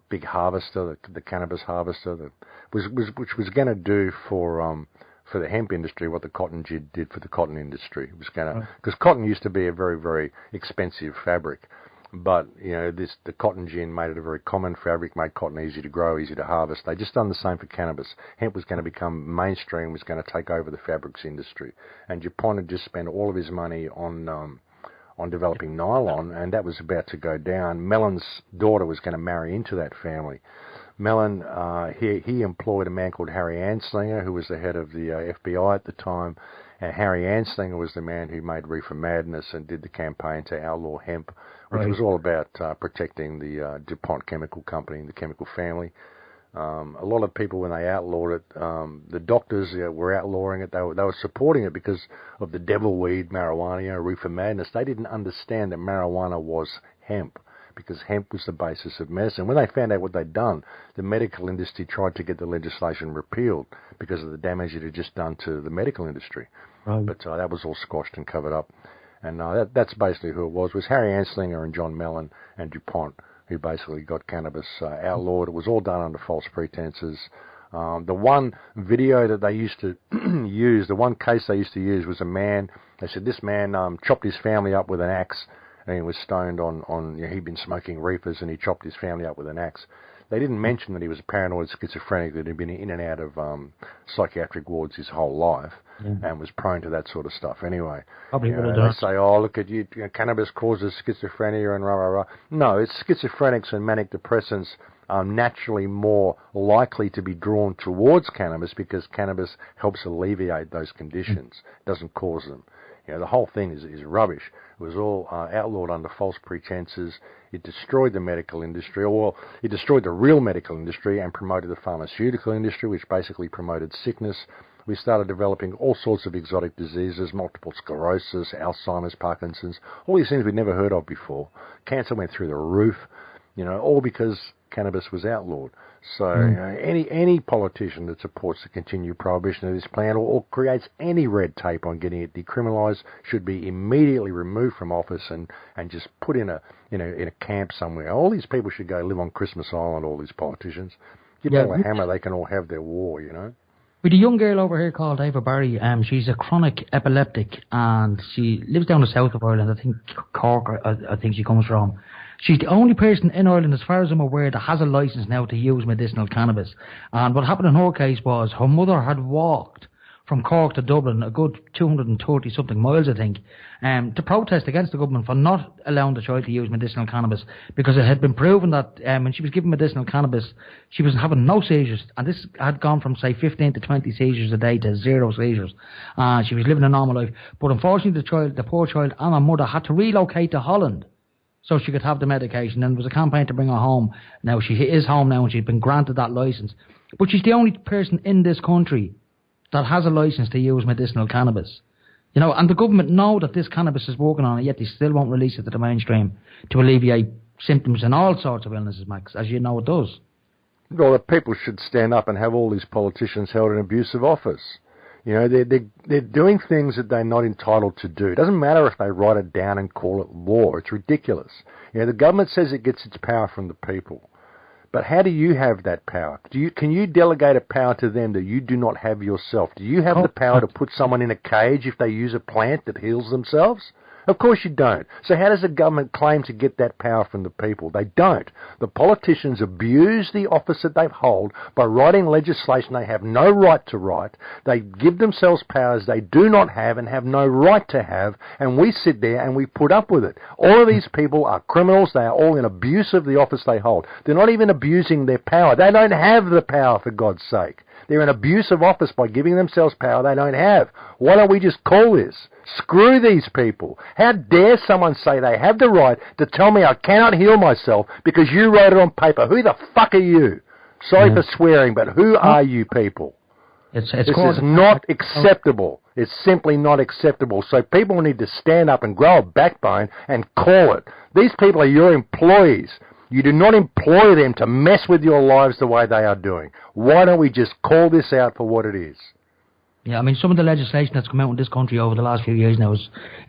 big harvester, the cannabis harvester, which was going to do for the hemp industry what the cotton gin did for the cotton industry. It was going to, because cotton used to be a very, very expensive fabric, but the cotton gin made it a very common fabric, made cotton easy to grow, easy to harvest. They just done the same for cannabis. Hemp was going to become mainstream, was going to take over the fabrics industry, and DuPont had just spent all of his money on developing nylon, and that was about to go down. Mellon's daughter was going to marry into that family. Mellon, he employed a man called Harry Anslinger, who was the head of the FBI at the time, and Harry Anslinger was the man who made Reefer Madness and did the campaign to outlaw hemp, which was all about protecting the DuPont chemical company and the chemical family. A lot of people, when they outlawed it, the doctors were outlawing it. They were supporting it because of the devil weed, marijuana, Reefer Madness. They didn't understand that marijuana was hemp, because hemp was the basis of medicine. When they found out what they'd done, the medical industry tried to get the legislation repealed because of the damage it had just done to the medical industry. Right. But that was all squashed and covered up. And that's basically who it was Harry Anslinger and John Mellon and DuPont, who basically got cannabis outlawed. It was all done under false pretenses. The one video that they used to use, the one case they used to use was a man. They said this man chopped his family up with an axe, and he was stoned on he'd been smoking reefers, and he chopped his family up with an axe. They didn't mention that he was a paranoid schizophrenic that had been in and out of psychiatric wards his whole life and was prone to that sort of stuff anyway. Probably they say, oh, look at you, cannabis causes schizophrenia and rah, rah, rah. No, it's schizophrenics and manic depressants are naturally more likely to be drawn towards cannabis because cannabis helps alleviate those conditions. It doesn't cause them. The whole thing is rubbish. It was all outlawed under false pretenses. It destroyed the medical industry, or it destroyed the real medical industry and promoted the pharmaceutical industry, which basically promoted sickness. We started developing all sorts of exotic diseases, multiple sclerosis, Alzheimer's, Parkinson's, all these things we'd never heard of before. Cancer went through the roof, all because cannabis was outlawed. So any politician that supports the continued prohibition of this plan or creates any red tape on getting it decriminalised should be immediately removed from office and just put in a camp somewhere. All these people should go live on Christmas Island, all these politicians. Give them a hammer, they can all have their war, With a young girl over here called Ava Barry, she's a chronic epileptic and she lives down the south of Ireland, I think Cork, I think she comes from. She's the only person in Ireland, as far as I'm aware, that has a licence now to use medicinal cannabis. And what happened in her case was her mother had walked from Cork to Dublin, a good 230-something miles, I think, to protest against the government for not allowing the child to use medicinal cannabis, because it had been proven that when she was given medicinal cannabis, she was having no seizures, and this had gone from, say, 15 to 20 seizures a day to 0 seizures. She was living a normal life. But unfortunately, the poor child and her mother had to relocate to Holland so she could have the medication, and there was a campaign to bring her home. Now, she is home now, and she's been granted that licence. But she's the only person in this country that has a licence to use medicinal cannabis. You know, and the government know that this cannabis is working on it, yet they still won't release it to the mainstream to alleviate symptoms and all sorts of illnesses, Max, as you know it does. Well, the people should stand up and have all these politicians held in abusive office. You know, they're doing things that they're not entitled to do. It doesn't matter if they write it down and call it law. It's ridiculous. You know, the government says it gets its power from the people. But how do you have that power? Can you delegate a power to them that you do not have yourself? Do you have the power to put someone in a cage if they use a plant that heals themselves? Of course you don't. So how does the government claim to get that power from the people? They don't. The politicians abuse the office that they hold by writing legislation they have no right to write. They give themselves powers they do not have and have no right to have, and we sit there and we put up with it. All of these people are criminals. They are all in abuse of the office they hold. They're not even abusing their power. They don't have the power, for God's sake. They're in abuse of office by giving themselves power they don't have. Why don't we just call this? Screw these people. How dare someone say they have the right to tell me I cannot heal myself because you wrote it on paper? Who the fuck are you? Sorry for swearing, but who are you people? This is not acceptable. It's simply not acceptable. So people need to stand up and grow a backbone and call it. These people are your employees. You do not employ them to mess with your lives the way they are doing. Why don't we just call this out for what it is? Yeah, I mean, some of the legislation that's come out in this country over the last few years now is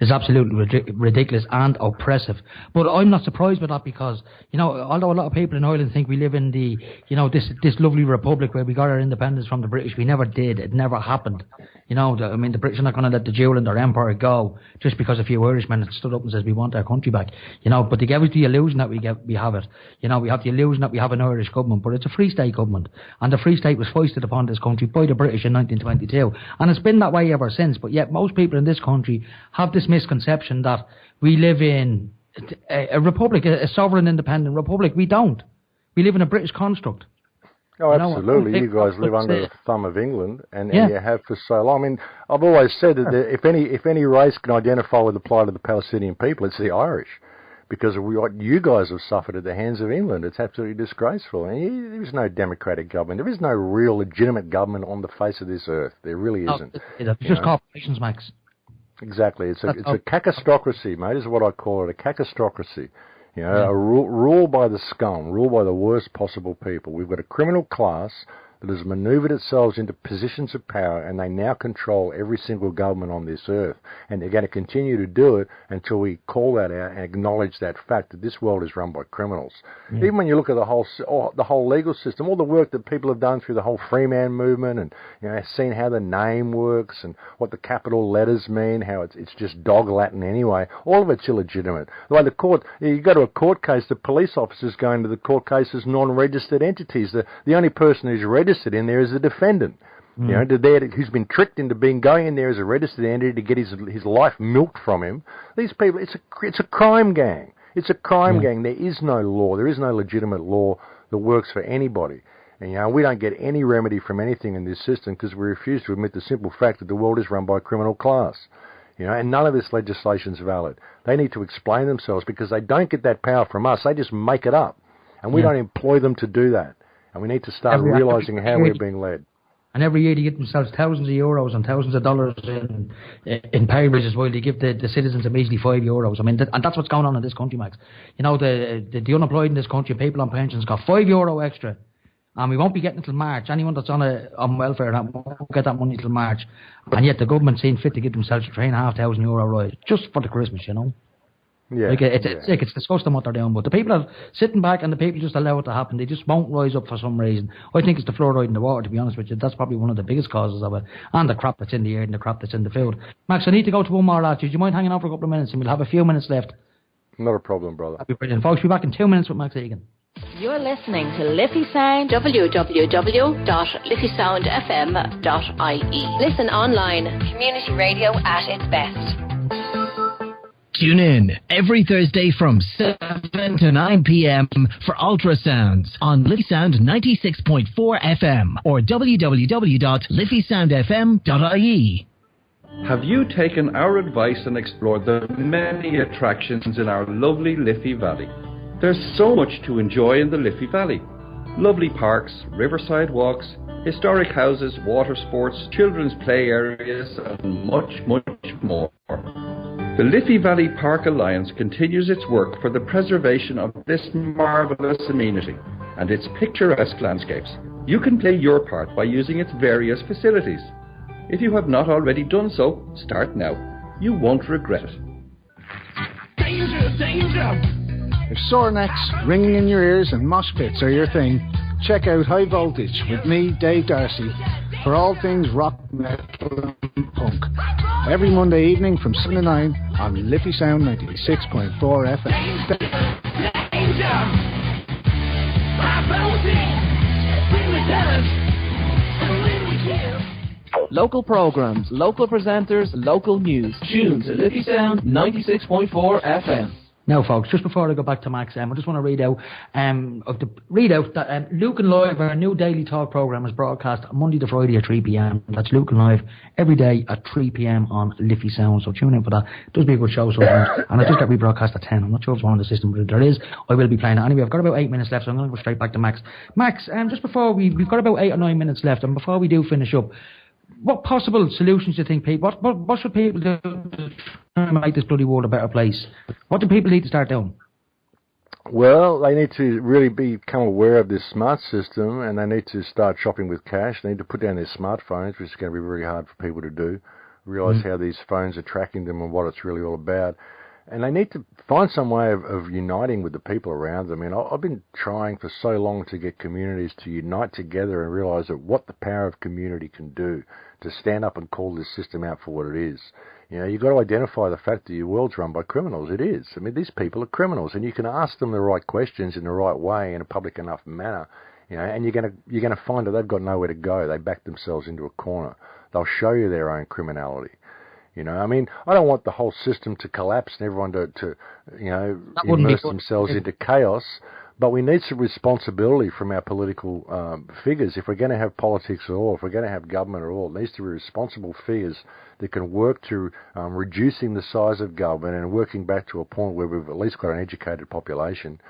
absolutely ridiculous and oppressive. But I'm not surprised by that because, you know, although a lot of people in Ireland think we live in the, you know, this lovely republic where we got our independence from the British, we never did. It never happened. You know, I mean, the British are not going to let the jewel in their empire go just because a few Irishmen stood up and says we want our country back. You know, but they gave us the illusion that we have it. You know, we have the illusion that we have an Irish government, but it's a Free State government. And the Free State was foisted upon this country by the British in 1922. And it's been that way ever since. But yet most people in this country have this misconception that we live in a republic, a sovereign independent republic. We don't. We live in a British construct. Oh, absolutely. You guys live under the thumb of England, and you have for so long. I mean, I've always said that if any race can identify with the plight of the Palestinian people, it's the Irish, because of what you guys have suffered at the hands of England. It's absolutely disgraceful. And there is no democratic government. There is no real legitimate government on the face of this earth. There really isn't. It's just corporations, Max. Exactly. It's a cacostocracy, mate, is what I call it, a cacostocracy. You know, a rule by the scum, rule by the worst possible people. We've got a criminal class that has manoeuvred itself into positions of power, and they now control every single government on this earth. And they're going to continue to do it until we call that out and acknowledge that fact that this world is run by criminals. Yeah. Even when you look at the whole legal system, all the work that people have done through the whole free man movement, and you know, seen how the name works and what the capital letters mean, how it's just dog Latin anyway. All of it's illegitimate. The way the court, you go to a court case, the police officers go into the court case as non-registered entities. The only person who's registered in there is the defendant. You know, who's been tricked into going in there as a registered entity to get his life milked from him. These people, it's a crime gang. It's a crime gang. There is no law. There is no legitimate law that works for anybody. And you know, we don't get any remedy from anything in this system because we refuse to admit the simple fact that the world is run by a criminal class. You know, and none of this legislation is valid. They need to explain themselves because they don't get that power from us. They just make it up, and we don't employ them to do that. And we need to start realising how we're being led. And every year they get themselves thousands of euros and thousands of dollars in pay raises while they give the citizens a measly €5. I mean, and that's what's going on in this country, Max. You know, the unemployed in this country, people on pensions, got €5 extra. And we won't be getting it till March. Anyone that's on welfare won't get that money till March. And yet the government seems fit to give themselves a €3,500 rise just for the Christmas, you know. Yeah, Like, it's disgusting what they're doing, but the people are sitting back and the people just allow it to happen. They just won't rise up for some reason. I think it's the fluoride in the water, to be honest with you. That's probably one of the biggest causes of it. And the crap that's in the air and the crap that's in the food. Max, I need to go to one more lad. Do you mind hanging on for a couple of minutes and we'll have a few minutes left? Not a problem, brother. That'd be brilliant. Folks, we'll be back in 2 minutes with Max Igan. You're listening to Liffeysound, www.liffeysoundfm.ie. Listen online. Community radio at its best. Tune in every Thursday from 7 to 9 p.m. for Ultrasounds on Liffeysound 96.4 FM or www.liffeysoundfm.ie. Have you taken our advice and explored the many attractions in our lovely Liffey Valley? There's so much to enjoy in the Liffey Valley. Lovely parks, riverside walks, historic houses, water sports, children's play areas, and much, much more. The Liffey Valley Park Alliance continues its work for the preservation of this marvellous amenity and its picturesque landscapes. You can play your part by using its various facilities. If you have not already done so, start now. You won't regret it. Danger, danger! If sore necks, ringing in your ears and mosh pits are your thing, check out High Voltage with me, Dave Darcy, for all things rock, metal and punk. Every Monday evening from 7 to 9 on Liffeysound 96.4 FM. Danger! High Voltage! Bring the dance! Local programs, local presenters, local news. Tune to Liffeysound 96.4 FM. Now, folks, just before I go back to Max, I just want to read out that Luke and Live, our new daily talk program, is broadcast Monday to Friday at 3 p.m. That's Luke and Live every day at 3 p.m. on Liffeysound. So tune in for that. It does be a good show sometimes. And it does get rebroadcast at 10. I'm not sure if it's one on the system, but if there is, I will be playing it. Anyway, I've got about 8 minutes left, so I'm going to go straight back to Max. Max, just before we've got about 8 or 9 minutes left, and before we do finish up, what possible solutions do you think people, what should people do to make this bloody world a better place? What do people need to start doing? Well, they need to really become aware of this smart system, and they need to start shopping with cash. They need to put down their smartphones, which is going to be very hard for people to do, realise how these phones are tracking them and what it's really all about. And they need to find some way of uniting with the people around them. I mean, I've been trying for so long to get communities to unite together and realise that what the power of community can do to stand up and call this system out for what it is. You know, you've got to identify the fact that your world's run by criminals. It is. I mean, these people are criminals, and you can ask them the right questions in the right way in a public enough manner, you know, and you're going to find that they've got nowhere to go. They back themselves into a corner. They'll show you their own criminality. You know, I mean, I don't want the whole system to collapse and everyone to immerse themselves into chaos, but we need some responsibility from our political figures. If we're going to have politics at all, if we're going to have government at all, it needs to be responsible figures that can work to reducing the size of government and working back to a point where we've at least got an educated population.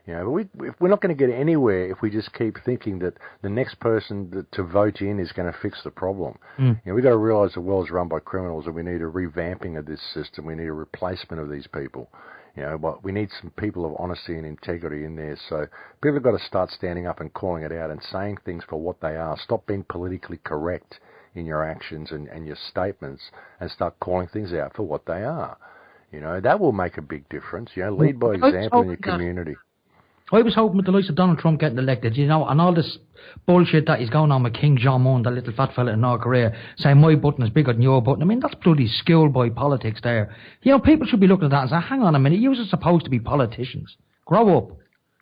You know, but we're not going to get anywhere if we just keep thinking that the next person to vote in is going to fix the problem. You know, we've got to realise the world's run by criminals, and we need a revamping of this system. We need a replacement of these people. You know, but we need some people of honesty and integrity in there. So people have got to start standing up and calling it out and saying things for what they are. Stop being politically correct in your actions and your statements, and start calling things out for what they are. You know, that will make a big difference. You know, lead by example in your community. I was hoping with the likes of Donald Trump getting elected, you know, and all this bullshit that he's going on with King Jong-un, the little fat fella in North Korea, saying my button is bigger than your button. I mean, that's bloody schoolboy politics there. You know, people should be looking at that and say, hang on a minute, you're supposed to be politicians. Grow up.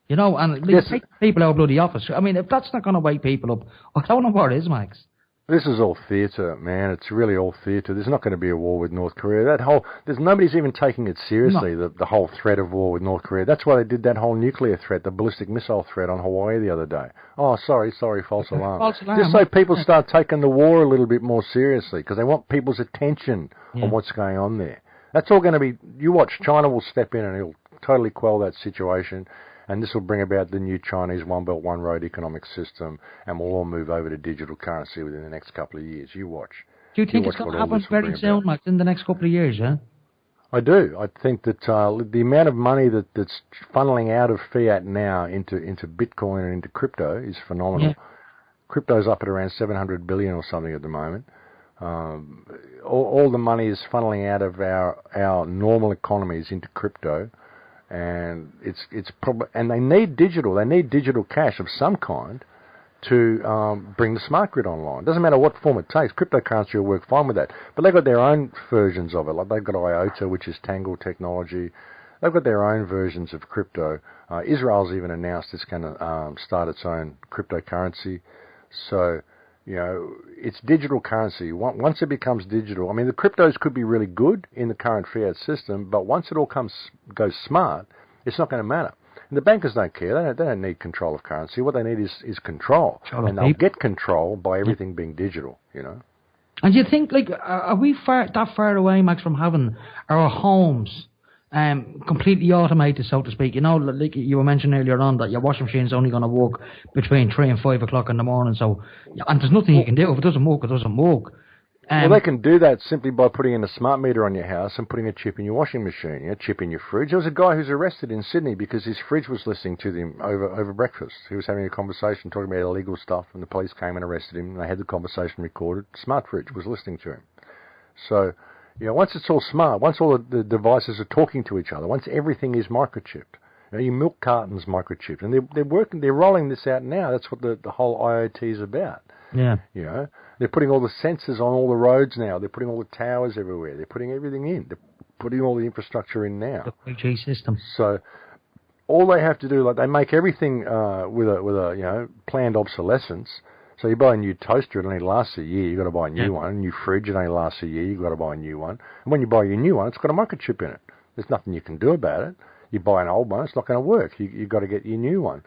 You know, and take people out of bloody office. I mean, if that's not going to wake people up, I don't know what is, Max. This is all theatre, man. It's really all theatre. There's not going to be a war with North Korea. Nobody's even taking it seriously, the whole threat of war with North Korea. That's why they did that whole nuclear threat, the ballistic missile threat on Hawaii the other day. Oh, sorry, false alarm. False alarm. Just so people start taking the war a little bit more seriously, because they want people's attention on what's going on there. That's all going to be, you watch, China will step in and it'll totally quell that situation. And this will bring about the new Chinese One Belt, One Road economic system, and we'll all move over to digital currency within the next couple of years. You watch. Do you think it's going to happen very soon, Max, in the next couple of years, yeah? I do. I think that the amount of money that's funneling out of fiat now into Bitcoin and into crypto is phenomenal. Yeah. Crypto's up at around 700 billion or something at the moment. All the money is funneling out of our normal economies into crypto, and it's probably, and they need digital cash of some kind to bring the smart grid online. Doesn't matter what form it takes. Cryptocurrency will work fine with that. But they've got their own versions of it. Like they've got IOTA, which is Tangle technology. They've got their own versions of crypto. Israel's even announced it's going to start its own cryptocurrency. So, it's digital currency. Once it becomes digital, I mean, the cryptos could be really good in the current fiat system, but once it all goes smart, it's not going to matter. And the bankers don't care. They don't need control of currency. What they need is control. And they'll get control by everything being digital, And do you think, are we that far away, Max, from having our homes completely automated, so to speak? Like you were mentioning earlier on, that your washing machine's only going to work between 3 and 5 o'clock in the morning. So, and there's nothing you can do. If it doesn't work, it doesn't work. Well, they can do that simply by putting in a smart meter on your house and putting a chip in your washing machine, a chip in your fridge. There was a guy who's arrested in Sydney because his fridge was listening to him over breakfast. He was having a conversation talking about illegal stuff, and the police came and arrested him, and they had the conversation recorded. Smart fridge was listening to him. So, once it's all smart, once all the devices are talking to each other, once everything is microchipped, your milk carton's microchipped, and they're rolling this out now. That's what the whole IoT is about. Yeah. They're putting all the sensors on all the roads now. They're putting all the towers everywhere. They're putting everything in. They're putting all the infrastructure in now. The 5G system. So all they have to do, they make everything with a planned obsolescence. So you buy a new toaster, it only lasts a year. You've got to buy a new one. A new fridge, it only lasts a year. You've got to buy a new one. And when you buy your new one, it's got a microchip in it. There's nothing you can do about it. You buy an old one, it's not going to work. You've got to get your new one.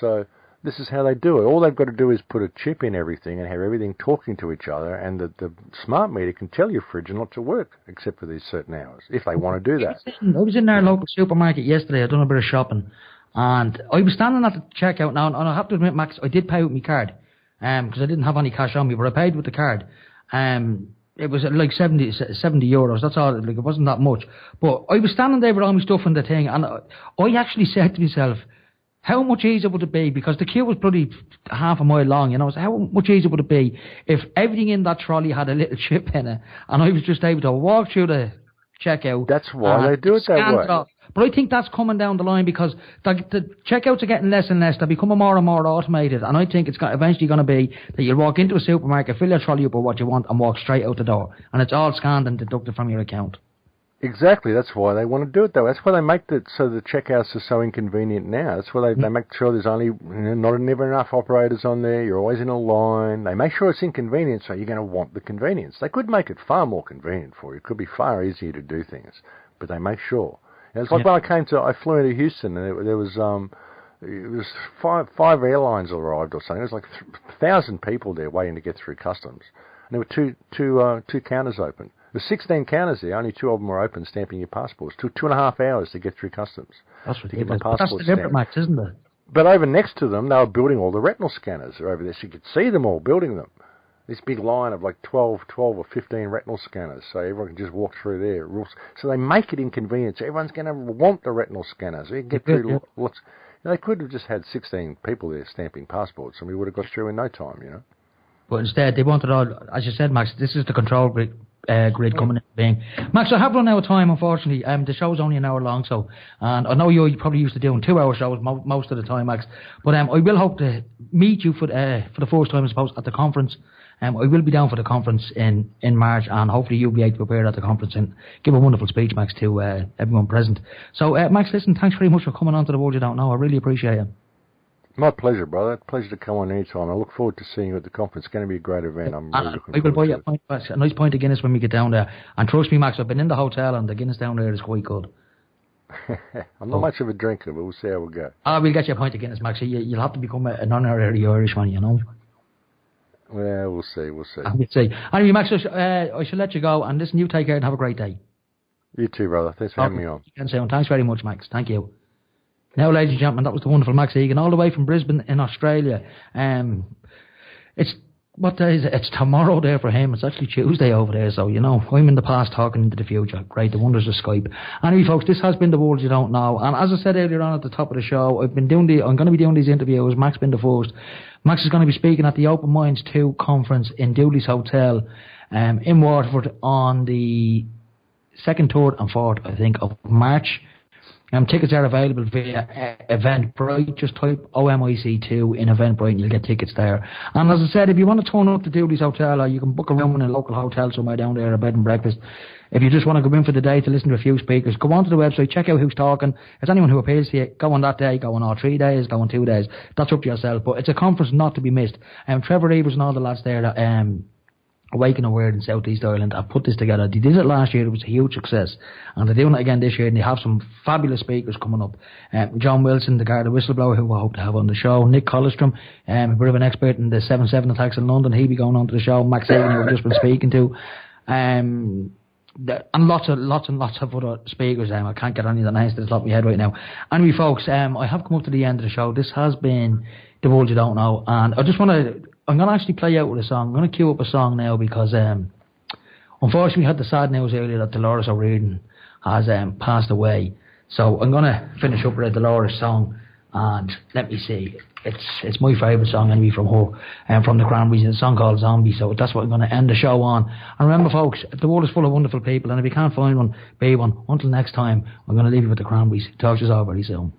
So this is how they do it. All they've got to do is put a chip in everything and have everything talking to each other, and the smart meter can tell your fridge not to work except for these certain hours, if they want to do that. I was in our local supermarket yesterday. I'd done a bit of shopping, and I was standing at the checkout now, and I have to admit, Max, I did pay with my card, because I didn't have any cash on me, but I paid with the card. It was like 70 euros. That's all. It wasn't that much. But I was standing there with all my stuff in the thing, and I actually said to myself, how much easier would it be? Because the queue was bloody half a mile long, So how much easier would it be if everything in that trolley had a little chip in it, and I was just able to walk through the checkout? That's why they do it that way. But I think that's coming down the line, because the checkouts are getting less and less. They're becoming more and more automated, and I think it's eventually going to be that you'll walk into a supermarket, fill your trolley up with what you want, and walk straight out the door, and it's all scanned and deducted from your account. Exactly. That's why they want to do it, though. That's why they make it so the checkouts are so inconvenient now. That's why they make sure there's only never enough operators on there. You're always in a line. They make sure it's inconvenient, so you're going to want the convenience. They could make it far more convenient for you. It could be far easier to do things, but they make sure. And it's like when I flew into Houston, and there was it was five airlines arrived or something. There was like 1,000 people there waiting to get through customs, and there were two counters open. There's 16 counters there. Only 2 of them were open, stamping your passports. Took 2.5 hours to get through customs. That's ridiculous. That's the different, Max, isn't it? But over next to them, they were building all the retinal scanners over there, so you could see them all building them. This big line of like 12 or 15 retinal scanners, so everyone can just walk through there. So they make it inconvenient. So everyone's going to want the retinal scanners. So you can get through lots. They could have just had 16 people there stamping passports, and we would have got through in no time, But instead, they wanted all, as you said, Max, this is the control grid coming into being. Max, I have run out of time, unfortunately. The show's only an hour long, and I know you're probably used to doing 2-hour shows most of the time, Max. But I will hope to meet you for the first time, I suppose, at the conference. I will be down for the conference in March, and hopefully you'll be able to prepare at the conference and give a wonderful speech, Max, to everyone present. So, Max, listen, thanks very much for coming on to The World You Don't Know. I really appreciate it. My pleasure, brother. Pleasure to come on anytime. I look forward to seeing you at the conference. It's going to be a great event. I'm really looking forward to it. A nice pint of Guinness when we get down there. And trust me, Max, I've been in the hotel, and the Guinness down there is quite good. I'm not much of a drinker, but we'll see how we go. We'll get you a pint of Guinness, Max. You'll have to become an honorary Irishman, Well, we'll see. We'll see. Anyway, Max, I shall let you go, and listen, you take care and have a great day. You too, brother. Thanks for having me on. Thanks very much, Max. Thank you. Now, ladies and gentlemen, that was the wonderful Max Igan, all the way from Brisbane in Australia. It's what day is it? It's tomorrow there for him. It's actually Tuesday over there, so I'm in the past talking into the future. Great, the wonders of Skype. Anyway, folks, this has been The World You Don't Know, and as I said earlier on at the top of the show, I'm going to be doing these interviews. Max been the first. Max is going to be speaking at the Open Minds 2 conference in Dooley's Hotel in Waterford on the 2nd, 3rd and 4th, I think, of March. Tickets are available via Eventbrite. Just type OMIC2 in Eventbrite and you'll get tickets there. And as I said, if you want to turn up to Dooley's Hotel, or you can book a room in a local hotel somewhere down there, a bed and breakfast. If you just want to go in for the day to listen to a few speakers, go onto the website, check out who's talking. If there's anyone who appeals to you, go on that day, go on all 3 days, go on 2 days. That's up to yourself. But it's a conference not to be missed. Trevor Evers and all the lads there that Awaken a Word in South East Ireland have put this together. They did it last year, it was a huge success, and they're doing it again this year, and they have some fabulous speakers coming up. John Wilson, the Garda whistleblower, who I hope to have on the show. Nick Collistrom, a bit of an expert in the 7/7 attacks in London, he'll be going on to the show. Max Igan, who I've just been speaking to. And lots of other speakers. I can't get any of the names to the top of my head right now. Anyway, folks, I have come up to the end of the show. This has been The World You Don't Know, and I just want to... I'm going to actually play out with a song. I'm going to cue up a song now because unfortunately we had the sad news earlier that Dolores O'Riordan has passed away. So I'm going to finish up with a Dolores song, and let me see. It's my favourite song anyway from her, from the Cranberries. It's a song called Zombie, so that's what I'm going to end the show on. And remember, folks, the world is full of wonderful people, and if you can't find one, be one. Until next time, I'm going to leave you with the Cranberries. Talk to you all very soon.